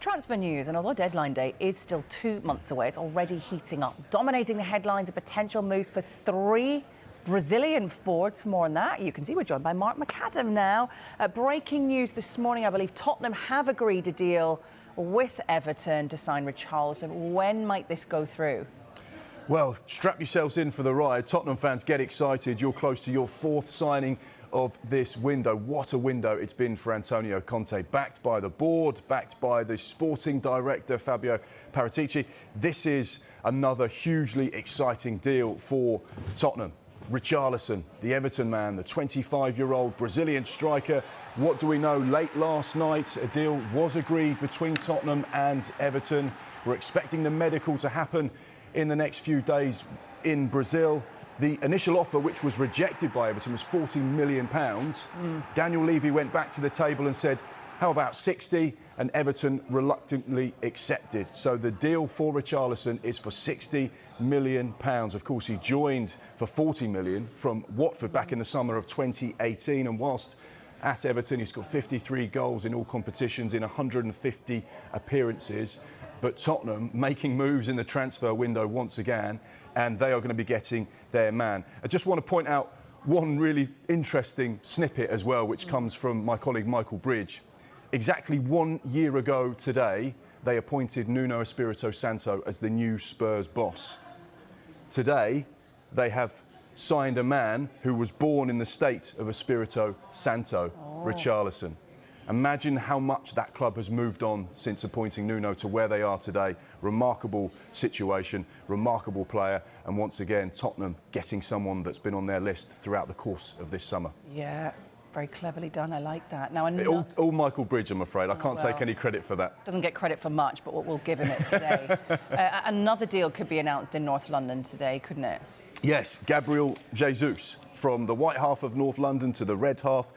transfer news, and although deadline day is still 2 months away, it's already heating up, dominating the headlines of potential moves for 3 Brazilian forwards. For more on that, you can see we're joined by Mark McAdam now. Breaking news this morning, I believe Tottenham have agreed a deal with Everton to sign Richarlison. When might this go through? Well, strap yourselves in for the ride. Tottenham fans, get excited. You're close to your 4th signing of this window. What a window it's been for Antonio Conte. Backed by the board, backed by the sporting director, Fabio Paratici. This is another hugely exciting deal for Tottenham. Richarlison, the Everton man, the 25-year-old Brazilian striker. What do we know? Late last night, a deal was agreed between Tottenham and Everton. We're expecting the medical to happen in the next few days in Brazil. The initial offer, which was rejected by Everton, was £40 million. Daniel Levy went back to the table and said, how about 60? And Everton reluctantly accepted. So the deal for Richarlison is for £60 million. Of course, he joined for £40 million from Watford back in the summer of 2018. And whilst at Everton, he's got 53 goals in all competitions in 150 appearances. But Tottenham making moves in the transfer window once again, and they are going to be getting their man. I just want to point out one really interesting snippet as well, which comes from my colleague Michael Bridge. Exactly 1 year ago today, they appointed Nuno Espirito Santo as the new Spurs boss. Today, they have signed a man who was born in the state of Espirito Santo, Richarlison. Imagine how much that club has moved on since appointing Nuno to where they are today. Remarkable situation, remarkable player, and once again, Tottenham getting someone that's been on their list throughout the course of this summer. Yeah, very cleverly done. I like that. Now, all Michael Bridge, I'm afraid. I can't take any credit for that. Doesn't get credit for much, but we'll give him it today. Another deal could be announced in North London today, couldn't it? Yes, Gabriel Jesus, from the white half of North London to the red half.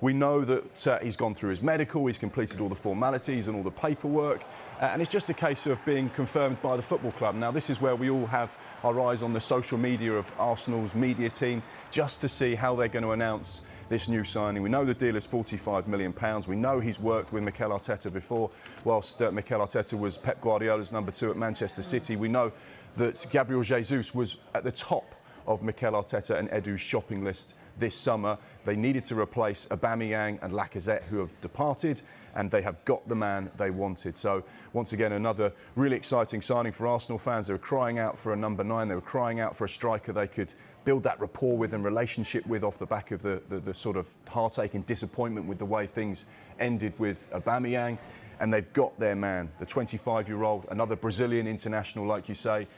We know that he's gone through his medical, he's completed all the formalities and all the paperwork, and it's just a case of being confirmed by the football club. Now, this is where we all have our eyes on the social media of Arsenal's media team, just to see how they're going to announce this new signing. We know the deal is £45 million. We know he's worked with Mikel Arteta before, whilst Mikel Arteta was Pep Guardiola's number 2 at Manchester City. We know that Gabriel Jesus was at the top of Mikel Arteta and Edu's shopping list this summer. They needed to replace Aubameyang and Lacazette, who have departed, and they have got the man they wanted. So once again, another really exciting signing for Arsenal fans. They were crying out for a number 9. They were crying out for a striker they could build that rapport with and relationship with off the back of the sort of heartache and disappointment with the way things ended with Aubameyang. And they've got their man, the 25-year-old, another Brazilian international, like you say.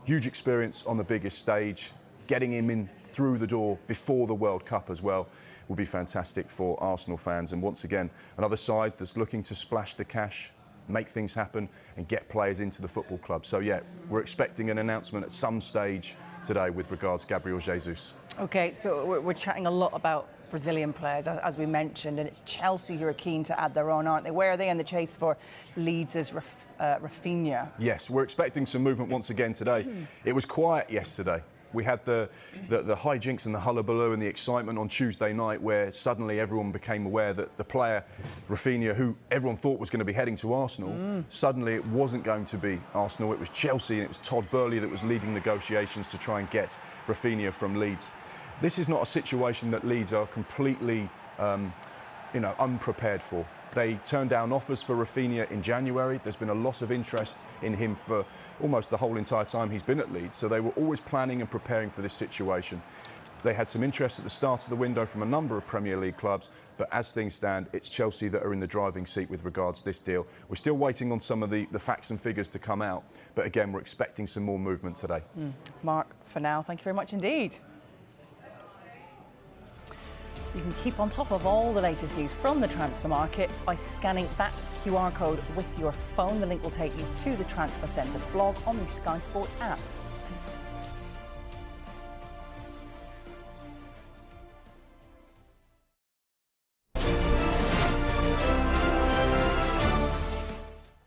Huge experience on the biggest stage. Getting him in through the door before the World Cup as well will be fantastic for Arsenal fans. And once again, another side that's looking to splash the cash, make things happen and get players into the football club. So, yeah, we're expecting an announcement at some stage today with regards to Gabriel Jesus. OK, so we're chatting a lot about Brazilian players, as we mentioned, and it's Chelsea who are keen to add their own, aren't they? Where are they in the chase for Leeds' Raphinha? Yes, we're expecting some movement once again today. It was quiet yesterday. We had the hijinks and the hullabaloo and the excitement on Tuesday night, where suddenly everyone became aware that the player, Raphinha, who everyone thought was going to be heading to Arsenal, suddenly it wasn't going to be Arsenal. It was Chelsea, and it was Todd Boehly that was leading negotiations to try and get Raphinha from Leeds. This is not a situation that Leeds are completely, unprepared for. They turned down offers for Raphinha in January. There's been a loss of interest in him for almost the whole entire time he's been at Leeds. So they were always planning and preparing for this situation. They had some interest at the start of the window from a number of Premier League clubs. But as things stand, it's Chelsea that are in the driving seat with regards to this deal. We're still waiting on some of the facts and figures to come out. But again, we're expecting some more movement today. Mark, for now, thank you very much indeed. You can keep on top of all the latest news from the transfer market by scanning that QR code with your phone. The link will take you to the Transfer Centre blog on the Sky Sports app.